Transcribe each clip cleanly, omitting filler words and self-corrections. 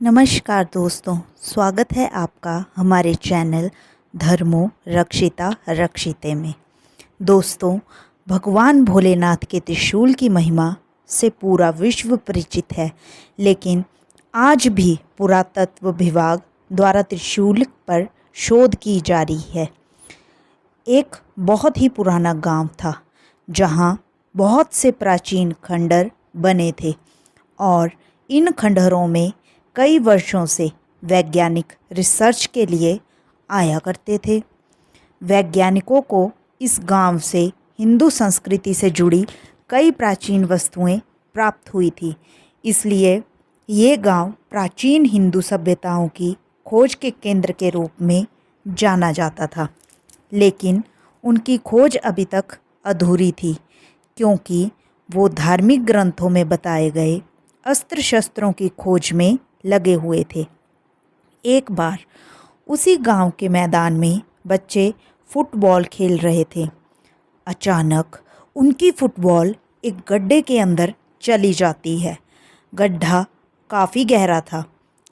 नमस्कार दोस्तों, स्वागत है आपका हमारे चैनल धर्मो रक्षिता रक्षिते में। दोस्तों, भगवान भोलेनाथ के त्रिशूल की महिमा से पूरा विश्व परिचित है, लेकिन आज भी पुरातत्व विभाग द्वारा त्रिशूल पर शोध की जा रही है। एक बहुत ही पुराना गांव था जहां बहुत से प्राचीन खंडर बने थे और इन खंडहरों में कई वर्षों से वैज्ञानिक रिसर्च के लिए आया करते थे। वैज्ञानिकों को इस गांव से हिंदू संस्कृति से जुड़ी कई प्राचीन वस्तुएं प्राप्त हुई थी, इसलिए ये गांव प्राचीन हिंदू सभ्यताओं की खोज के केंद्र के रूप में जाना जाता था। लेकिन उनकी खोज अभी तक अधूरी थी, क्योंकि वो धार्मिक ग्रंथों में बताए गए अस्त्र शस्त्रों की खोज में लगे हुए थे। एक बार उसी गांव के मैदान में बच्चे फुटबॉल खेल रहे थे। अचानक उनकी फुटबॉल एक गड्ढे के अंदर चली जाती है। गड्ढा काफ़ी गहरा था,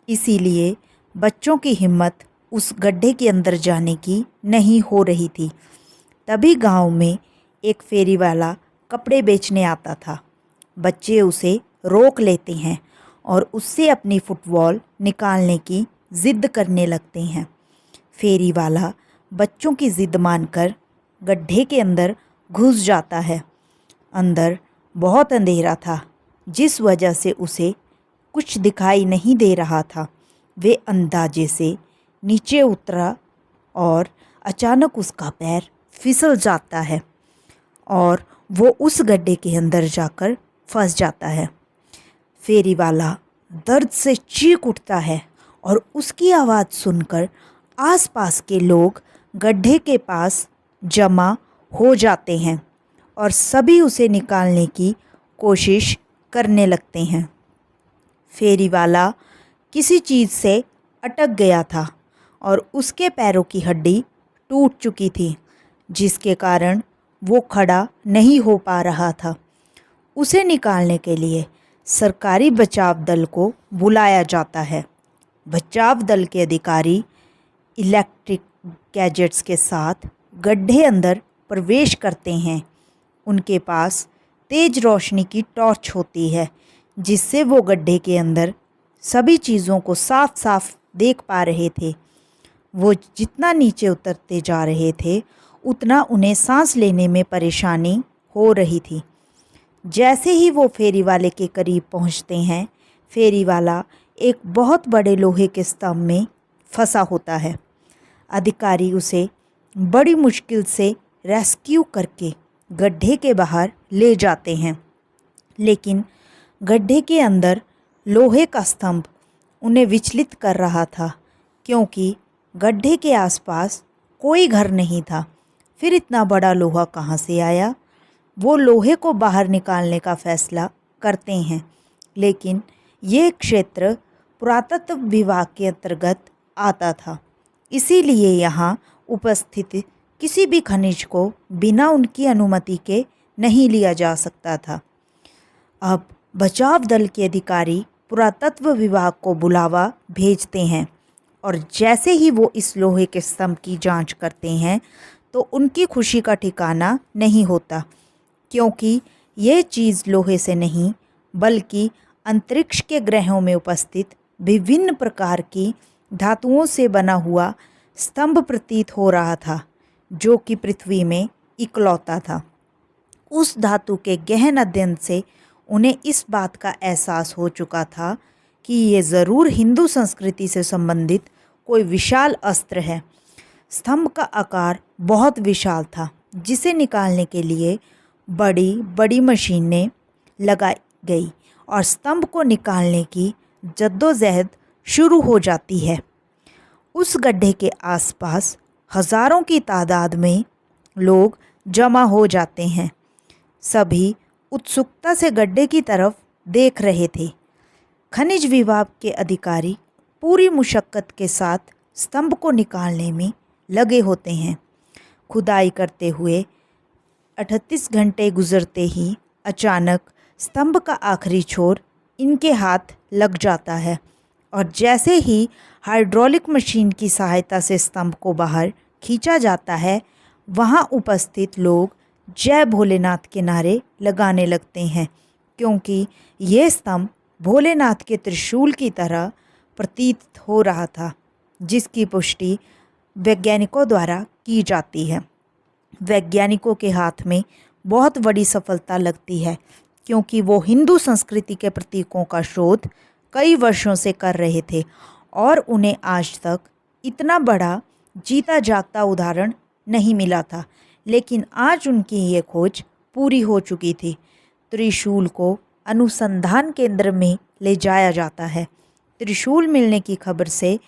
इसीलिए बच्चों की हिम्मत उस गड्ढे के अंदर जाने की नहीं हो रही थी। तभी गांव में एक फेरी वाला कपड़े बेचने आता था। बच्चे उसे रोक लेते हैं और उससे अपनी फुटबॉल निकालने की ज़िद करने लगते हैं। फेरी वाला बच्चों की ज़िद मानकर गड्ढे के अंदर घुस जाता है। अंदर बहुत अंधेरा था, जिस वजह से उसे कुछ दिखाई नहीं दे रहा था। वे अंदाजे से नीचे उतरा और अचानक उसका पैर फिसल जाता है और वो उस गड्ढे के अंदर जाकर फंस जाता है। फेरी वाला दर्द से चीख उठता है और उसकी आवाज़ सुनकर आसपास के लोग गड्ढे के पास जमा हो जाते हैं और सभी उसे निकालने की कोशिश करने लगते हैं। फेरी वाला किसी चीज़ से अटक गया था और उसके पैरों की हड्डी टूट चुकी थी, जिसके कारण वो खड़ा नहीं हो पा रहा था। उसे निकालने के लिए सरकारी बचाव दल को बुलाया जाता है। बचाव दल के अधिकारी इलेक्ट्रिक गैजेट्स के साथ गड्ढे अंदर प्रवेश करते हैं। उनके पास तेज रोशनी की टॉर्च होती है, जिससे वो गड्ढे के अंदर सभी चीज़ों को साफ साफ देख पा रहे थे। वो जितना नीचे उतरते जा रहे थे, उतना उन्हें सांस लेने में परेशानी हो रही थी। जैसे ही वो फेरी वाले के करीब पहुंचते हैं, फेरी वाला एक बहुत बड़े लोहे के स्तंभ में फंसा होता है। अधिकारी उसे बड़ी मुश्किल से रेस्क्यू करके गड्ढे के बाहर ले जाते हैं, लेकिन गड्ढे के अंदर लोहे का स्तंभ उन्हें विचलित कर रहा था, क्योंकि गड्ढे के आसपास कोई घर नहीं था। फिर इतना बड़ा लोहा कहाँ से आया? वो लोहे को बाहर निकालने का फैसला करते हैं, लेकिन ये क्षेत्र पुरातत्व विभाग के अंतर्गत आता था, इसीलिए यहाँ उपस्थित किसी भी खनिज को बिना उनकी अनुमति के नहीं लिया जा सकता था। अब बचाव दल के अधिकारी पुरातत्व विभाग को बुलावा भेजते हैं और जैसे ही वो इस लोहे के स्तंभ की जांच करते हैं, तो उनकी खुशी का ठिकाना नहीं होता, क्योंकि ये चीज़ लोहे से नहीं बल्कि अंतरिक्ष के ग्रहों में उपस्थित विभिन्न प्रकार की धातुओं से बना हुआ स्तंभ प्रतीत हो रहा था, जो कि पृथ्वी में इकलौता था। उस धातु के गहन अध्ययन से उन्हें इस बात का एहसास हो चुका था कि ये ज़रूर हिंदू संस्कृति से संबंधित कोई विशाल अस्त्र है। स्तंभ का आकार बहुत विशाल था, जिसे निकालने के लिए बड़ी बड़ी मशीनें लगाई गई और स्तंभ को निकालने की जद्दोजहद शुरू हो जाती है। उस गड्ढे के आसपास हज़ारों की तादाद में लोग जमा हो जाते हैं। सभी उत्सुकता से गड्ढे की तरफ देख रहे थे। खनिज विभाग के अधिकारी पूरी मुशक्क़त के साथ स्तंभ को निकालने में लगे होते हैं। खुदाई करते हुए 38 घंटे गुजरते ही अचानक स्तंभ का आखिरी छोर इनके हाथ लग जाता है और जैसे ही हाइड्रोलिक मशीन की सहायता से स्तंभ को बाहर खींचा जाता है, वहाँ उपस्थित लोग जय भोलेनाथ के नारे लगाने लगते हैं, क्योंकि ये स्तंभ भोलेनाथ के त्रिशूल की तरह प्रतीत हो रहा था, जिसकी पुष्टि वैज्ञानिकों द्वारा की जाती है। वैज्ञानिकों के हाथ में बहुत बड़ी सफलता लगती है, क्योंकि वो हिंदू संस्कृति के प्रतीकों का शोध कई वर्षों से कर रहे थे और उन्हें आज तक इतना बड़ा जीता जागता उदाहरण नहीं मिला था। लेकिन आज उनकी ये खोज पूरी हो चुकी थी। त्रिशूल को अनुसंधान केंद्र में ले जाया जाता है। त्रिशूल मिलने की खबर से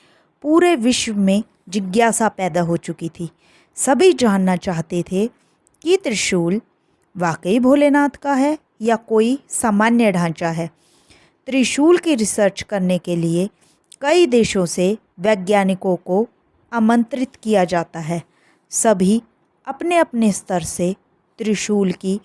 पूरे विश्व में जिज्ञासा पैदा हो चुकी थी। सभी जानना चाहते थे कि त्रिशूल वाकई भोलेनाथ का है या कोई सामान्य ढांचा है। त्रिशूल की रिसर्च करने के लिए कई देशों से वैज्ञानिकों को आमंत्रित किया जाता है। सभी अपने अपने स्तर से त्रिशूल की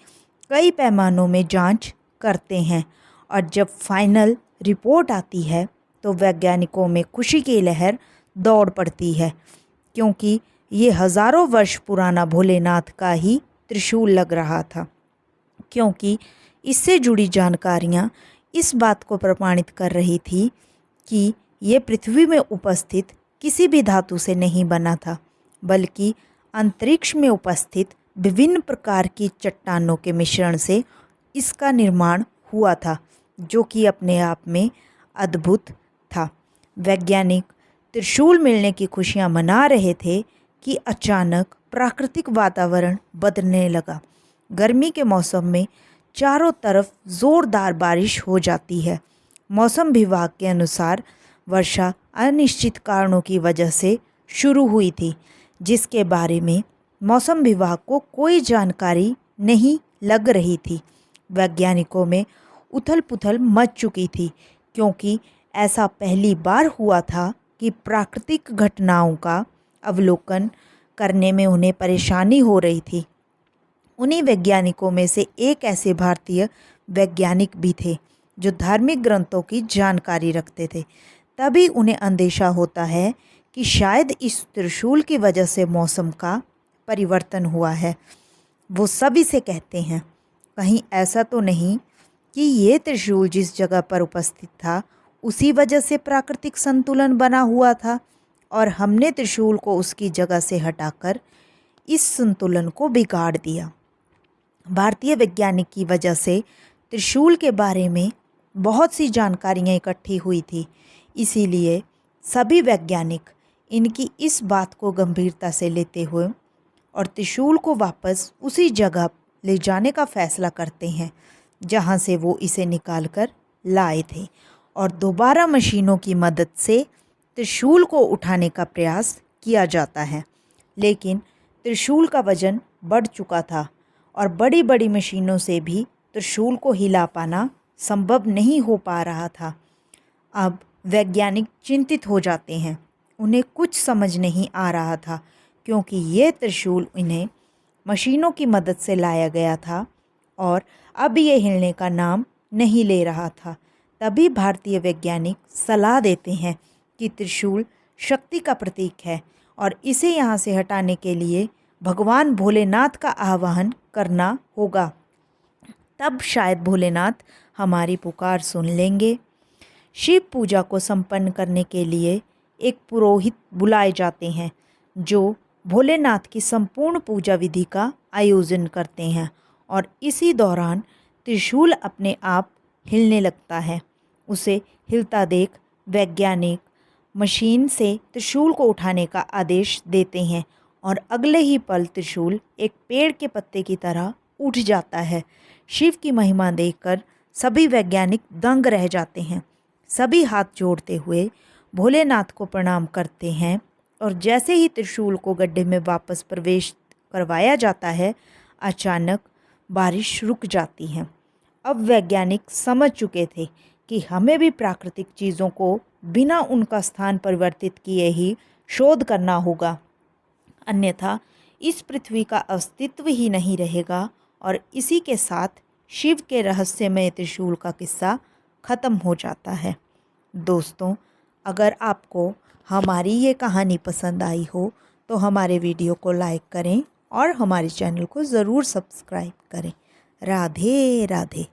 कई पैमानों में जांच करते हैं और जब फाइनल रिपोर्ट आती है तो वैज्ञानिकों में खुशी की लहर दौड़ पड़ती है, क्योंकि ये हज़ारों वर्ष पुराना भोलेनाथ का ही त्रिशूल लग रहा था। क्योंकि इससे जुड़ी जानकारियाँ इस बात को प्रमाणित कर रही थी कि ये पृथ्वी में उपस्थित किसी भी धातु से नहीं बना था, बल्कि अंतरिक्ष में उपस्थित विभिन्न प्रकार की चट्टानों के मिश्रण से इसका निर्माण हुआ था, जो कि अपने आप में अद्भुत था। वैज्ञानिक त्रिशूल मिलने की खुशियां मना रहे थे कि अचानक प्राकृतिक वातावरण बदलने लगा। गर्मी के मौसम में चारों तरफ ज़ोरदार बारिश हो जाती है। मौसम विभाग के अनुसार वर्षा अनिश्चित कारणों की वजह से शुरू हुई थी, जिसके बारे में मौसम विभाग को कोई जानकारी नहीं लग रही थी। वैज्ञानिकों में उथल पुथल मच चुकी थी, क्योंकि ऐसा पहली बार हुआ था कि प्राकृतिक घटनाओं का अवलोकन करने में उन्हें परेशानी हो रही थी। उन्हीं वैज्ञानिकों में से एक ऐसे भारतीय वैज्ञानिक भी थे जो धार्मिक ग्रंथों की जानकारी रखते थे। तभी उन्हें अंदेशा होता है कि शायद इस त्रिशूल की वजह से मौसम का परिवर्तन हुआ है। वो सभी से कहते हैं, कहीं ऐसा तो नहीं कि ये त्रिशूल जिस जगह पर उपस्थित था उसी वजह से प्राकृतिक संतुलन बना हुआ था और हमने त्रिशूल को उसकी जगह से हटाकर इस संतुलन को बिगाड़ दिया। भारतीय वैज्ञानिक की वजह से त्रिशूल के बारे में बहुत सी जानकारियाँ इकट्ठी हुई थी, इसीलिए सभी वैज्ञानिक इनकी इस बात को गंभीरता से लेते हुए और त्रिशूल को वापस उसी जगह ले जाने का फैसला करते हैं जहाँ से वो इसे निकाल कर लाए थे, और दोबारा मशीनों की मदद से त्रिशूल को उठाने का प्रयास किया जाता है। लेकिन त्रिशूल का वजन बढ़ चुका था और बड़ी बड़ी मशीनों से भी त्रिशूल को हिला पाना संभव नहीं हो पा रहा था। अब वैज्ञानिक चिंतित हो जाते हैं। उन्हें कुछ समझ नहीं आ रहा था, क्योंकि ये त्रिशूल इन्हें मशीनों की मदद से लाया गया था और अब ये हिलने का नाम नहीं ले रहा था। तभी भारतीय वैज्ञानिक सलाह देते हैं कि त्रिशूल शक्ति का प्रतीक है और इसे यहाँ से हटाने के लिए भगवान भोलेनाथ का आवाहन करना होगा। तब शायद भोलेनाथ हमारी पुकार सुन लेंगे। शिव पूजा को संपन्न करने के लिए एक पुरोहित बुलाए जाते हैं, जो भोलेनाथ की संपूर्ण पूजा विधि का आयोजन करते हैं, और इसी दौरान त्रिशूल अपने आप हिलने लगता है। उसे हिलता देख वैज्ञानिक मशीन से त्रिशूल को उठाने का आदेश देते हैं और अगले ही पल त्रिशूल एक पेड़ के पत्ते की तरह उठ जाता है। शिव की महिमा देखकर सभी वैज्ञानिक दंग रह जाते हैं। सभी हाथ जोड़ते हुए भोलेनाथ को प्रणाम करते हैं और जैसे ही त्रिशूल को गड्ढे में वापस प्रवेश करवाया जाता है, अचानक बारिश रुक जाती है। अब वैज्ञानिक समझ चुके थे कि हमें भी प्राकृतिक चीज़ों को बिना उनका स्थान परिवर्तित किए ही शोध करना होगा, अन्यथा इस पृथ्वी का अस्तित्व ही नहीं रहेगा। और इसी के साथ शिव के रहस्यमय त्रिशूल का किस्सा खत्म हो जाता है। दोस्तों, अगर आपको हमारी ये कहानी पसंद आई हो तो हमारे वीडियो को लाइक करें और हमारे चैनल को ज़रूर सब्सक्राइब करें। राधे राधे।